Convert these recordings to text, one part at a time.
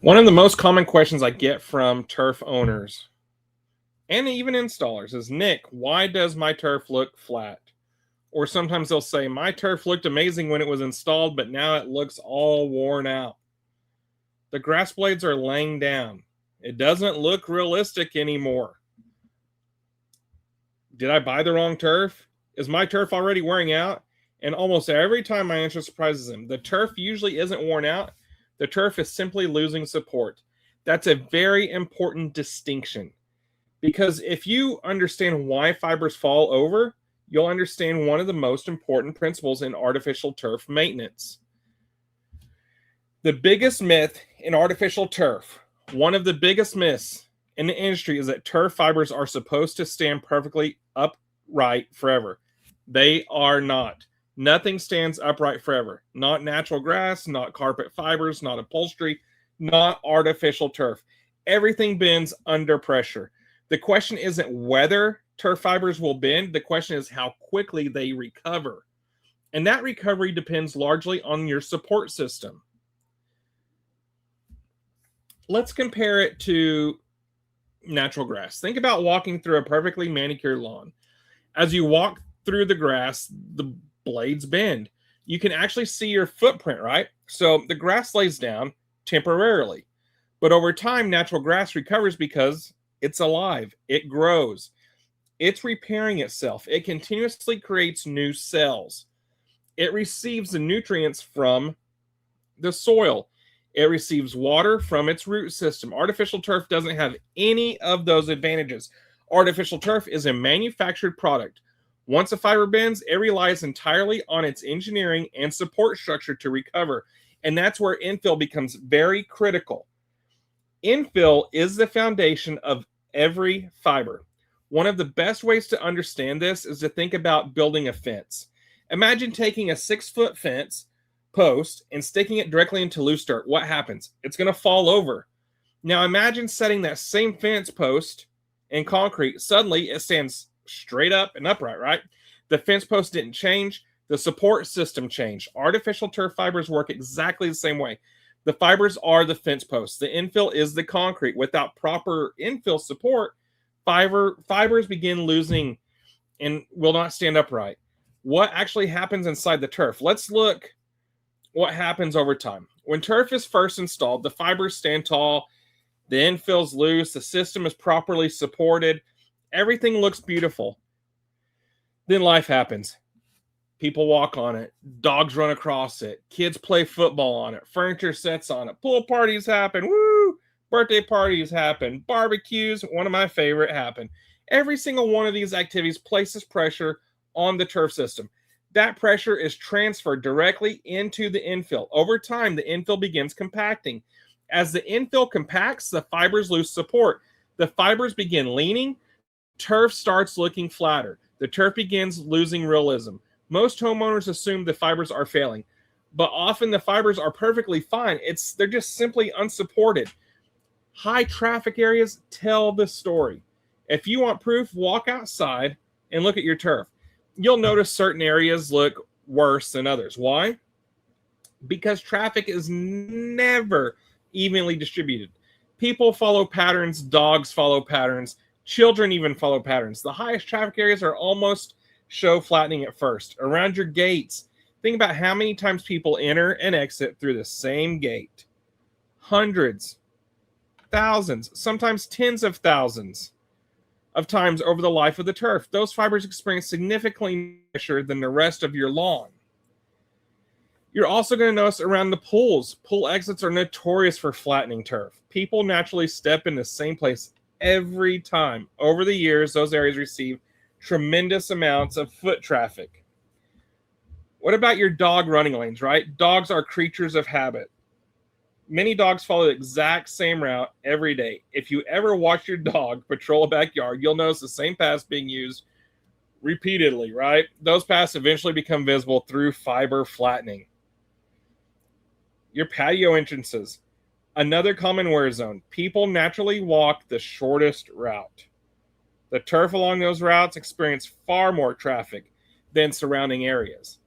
One of the most common questions I get from turf owners and even installers is, Nick, why does my turf look flat? Or sometimes they'll say, my turf looked amazing when it was installed, but now it looks all worn out. The grass blades are laying down. It doesn't look realistic anymore. Did I buy the wrong turf? Is my turf already wearing out? And almost every time my answer surprises them. The turf usually isn't worn out. The turf is simply losing support. That's a very important distinction, because if you understand why fibers fall over, you'll understand one of the most important principles in artificial turf maintenance. The biggest myth in artificial turf, one of the biggest myths in the industry, is that turf fibers are supposed to stand perfectly upright forever. They are not. Nothing stands upright forever. Not natural grass, not carpet fibers, not upholstery, not artificial turf. Everything bends under pressure. The question isn't whether turf fibers will bend. The question is how quickly they recover. And that recovery depends largely on your support system. Let's compare it to natural grass. Think about walking through a perfectly manicured lawn. As you walk through the grass, the blades bend. You can actually see your footprint, right? So the grass lays down temporarily. But over time, natural grass recovers because it's alive. It grows. It's repairing itself. It continuously creates new cells. It receives the nutrients from the soil. It receives water from its root system. Artificial turf doesn't have any of those advantages. Artificial turf is a manufactured product. Once a fiber bends, it relies entirely on its engineering and support structure to recover. And that's where infill becomes very critical. Infill is the foundation of every fiber. One of the best ways to understand this is to think about building a fence. Imagine taking a 6-foot fence post and sticking it directly into loose dirt. What happens? It's going to fall over. Now imagine setting that same fence post in concrete. Suddenly it stands straight up and upright, right? The fence post didn't change. The support system changed. Artificial turf fibers work exactly the same way. The fibers are the fence posts. The infill is the concrete. Without proper infill support, fibers begin losing and will not stand upright. What actually happens inside the turf? Let's look what happens over time. When turf is first installed, the fibers stand tall, the infill's loose, the system is properly supported, everything looks beautiful. Then life happens. People walk on it, dogs run across it, kids play football on it, furniture sets on it, pool parties happen, woo! Birthday parties happen, barbecues, one of my favorite, happen. Every single one of these activities places pressure on the turf system. That pressure is transferred directly into the infill. Over time, the infill begins compacting. As the infill compacts, the fibers lose support. The fibers begin leaning. Turf starts looking flatter. The turf begins losing realism. Most homeowners assume the fibers are failing, but often the fibers are perfectly fine. They're just simply unsupported. High traffic areas tell the story. If you want proof, walk outside and look at your turf. You'll notice certain areas look worse than others. Why? Because traffic is never evenly distributed. People follow patterns, dogs follow patterns, children even follow patterns. The highest traffic areas are almost show flattening at first. Around your gates, think about how many times people enter and exit through the same gate. Hundreds, thousands, sometimes tens of thousands of times over the life of the turf. Those fibers experience significantly more pressure than the rest of your lawn. You're also going to notice around the pools. Pool exits are notorious for flattening turf. People naturally step in the same place every time. Over the years, those areas receive tremendous amounts of foot traffic. What about your dog running lanes, right? Dogs are creatures of habit. Many dogs follow the exact same route every day. If you ever watch your dog patrol a backyard, you'll notice the same paths being used repeatedly, right? Those paths eventually become visible through fiber flattening. Your patio entrances, another common wear zone. People naturally walk the shortest route. The turf along those routes experience far more traffic than surrounding areas.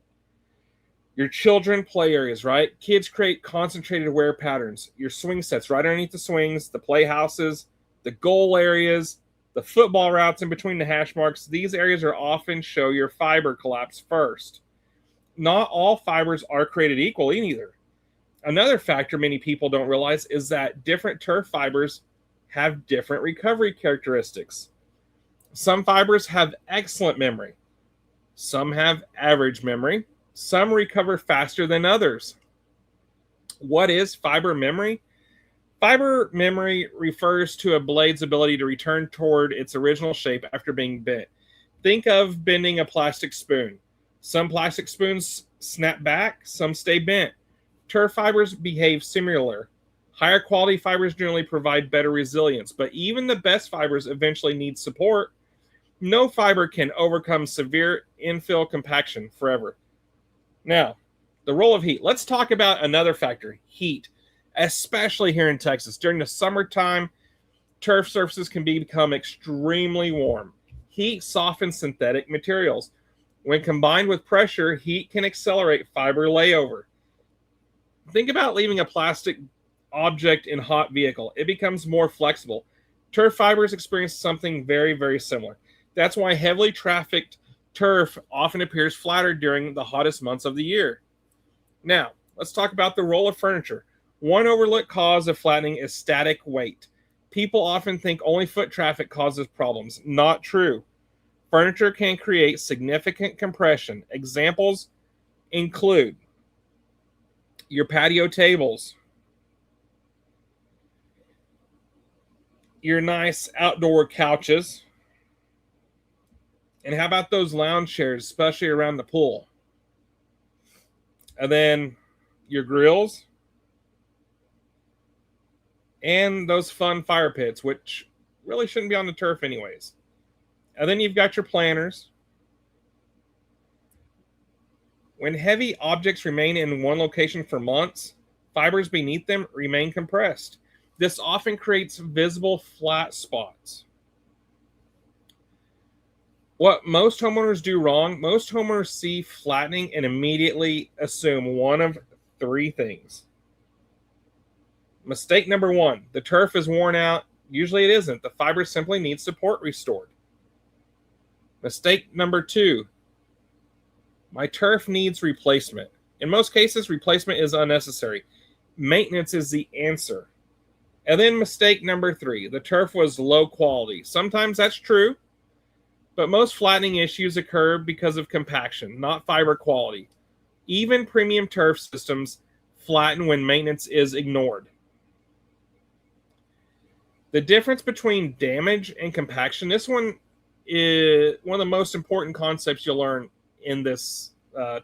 Your children play areas, right? Kids create concentrated wear patterns. Your swing sets right underneath the swings, the playhouses, the goal areas, the football routes in between the hash marks. These areas are often show your fiber collapse first. Not all fibers are created equally either. Another factor many people don't realize is that different turf fibers have different recovery characteristics. Some fibers have excellent memory. Some have average memory. Some recover faster than others. What is fiber memory? Fiber memory refers to a blade's ability to return toward its original shape after being bent. Think of bending a plastic spoon. Some plastic spoons snap back, some stay bent. Turf fibers behave similar. Higher quality fibers generally provide better resilience, but even the best fibers eventually need support. No fiber can overcome severe infill compaction forever. Now, the role of heat. Let's talk about another factor, heat, especially here in Texas. During the summertime, turf surfaces can become extremely warm. Heat softens synthetic materials. When combined with pressure, heat can accelerate fiber layover. Think about leaving a plastic object in a hot vehicle. It becomes more flexible. Turf fibers experience something very, very similar. That's why heavily trafficked turf often appears flatter during the hottest months of the year. Now, let's talk about the role of furniture. One overlooked cause of flattening is static weight. People often think only foot traffic causes problems. Not true. Furniture can create significant compression. Examples include your patio tables, your nice outdoor couches, and how about those lounge chairs, especially around the pool? And then your grills and those fun fire pits, which really shouldn't be on the turf anyways. And then you've got your planters. When heavy objects remain in one location for months, fibers beneath them remain compressed. This often creates visible flat spots. What most homeowners do wrong, most homeowners see flattening and immediately assume one of three things. Mistake number one, the turf is worn out. Usually it isn't. The fiber simply needs support restored. Mistake number two, my turf needs replacement. In most cases, replacement is unnecessary. Maintenance is the answer. And then mistake number three, the turf was low quality. Sometimes that's true, but most flattening issues occur because of compaction, not fiber quality. Even premium turf systems flatten when maintenance is ignored. The difference between damage and compaction, this one is one of the most important concepts you'll learn in this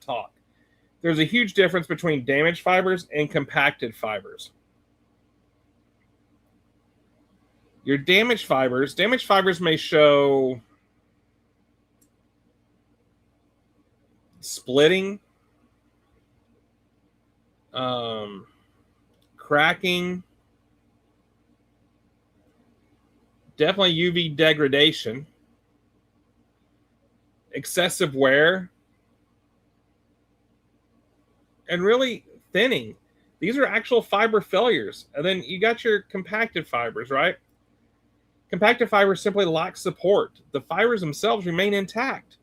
talk. There's a huge difference between damaged fibers and compacted fibers. Your damaged fibers may show splitting, cracking, definitely UV degradation, excessive wear, and really thinning. These are actual fiber failures. And then you got your compacted fibers, right? Compacted fibers simply lack support. The fibers themselves remain intact.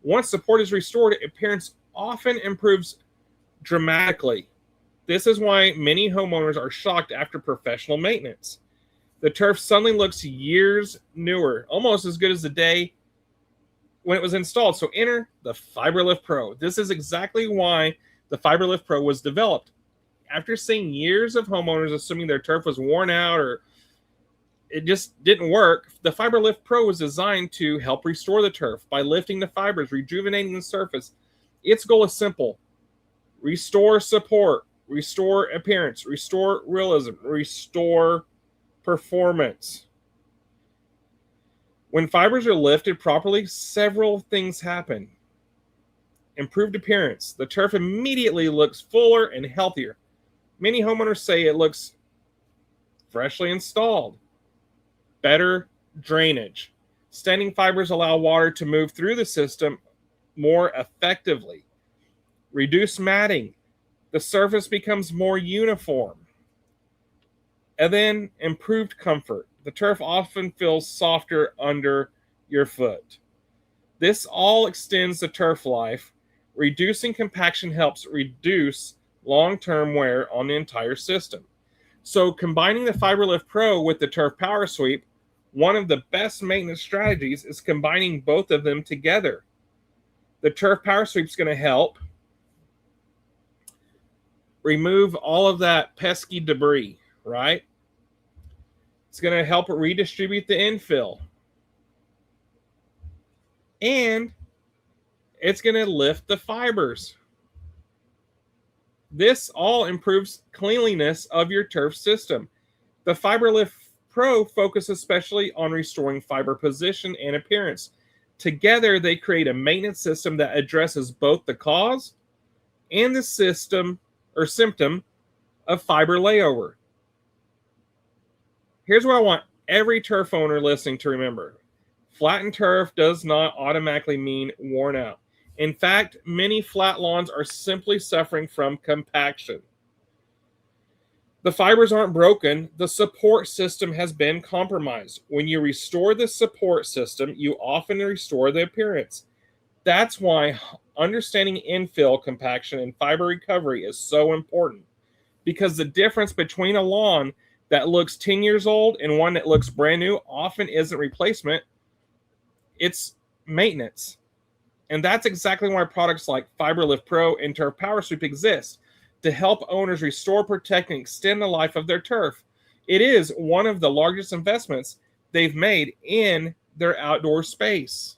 Once support is restored, appearance often improves dramatically. This is why many homeowners are shocked after professional maintenance. The turf suddenly looks years newer, almost as good as the day when it was installed. So enter the FiberLift Pro. This is exactly why the FiberLift Pro was developed. After seeing years of homeowners assuming their turf was worn out or it just didn't work, the FiberLift Pro was designed to help restore the turf by lifting the fibers, rejuvenating the surface. Its goal is simple: restore support, restore appearance, restore realism, restore performance. When fibers are lifted properly, several things happen. Improved appearance. The turf immediately looks fuller and healthier. Many homeowners say it looks freshly installed. Better drainage. Standing fibers allow water to move through the system more effectively. reduce matting. The surface becomes more uniform. And then improved comfort. The turf often feels softer under your foot. This all extends the turf life. Reducing compaction helps reduce long-term wear on the entire system. So combining the FiberLift Pro with the Turf Power Sweep, one of the best maintenance strategies is combining both of them together. The Turf Power Sweep is going to help remove all of that pesky debris, right? It's going to help redistribute the infill. And it's going to lift the fibers. This all improves cleanliness of your turf system. The FiberLift Pro focuses especially on restoring fiber position and appearance. Together, they create a maintenance system that addresses both the cause and the system or symptom of fiber layover. Here's what I want every turf owner listening to remember. Flattened turf does not automatically mean worn out. In fact, many flat lawns are simply suffering from compaction. The fibers aren't broken. The support system has been compromised. When you restore the support system, you often restore the appearance. That's why understanding infill compaction and fiber recovery is so important, because the difference between a lawn that looks 10 years old and one that looks brand new often isn't replacement. It's maintenance. And that's exactly why products like FiberLift Pro and Turf Power Sweep exist, to help owners restore, protect, and extend the life of their turf. It is one of the largest investments they've made in their outdoor space.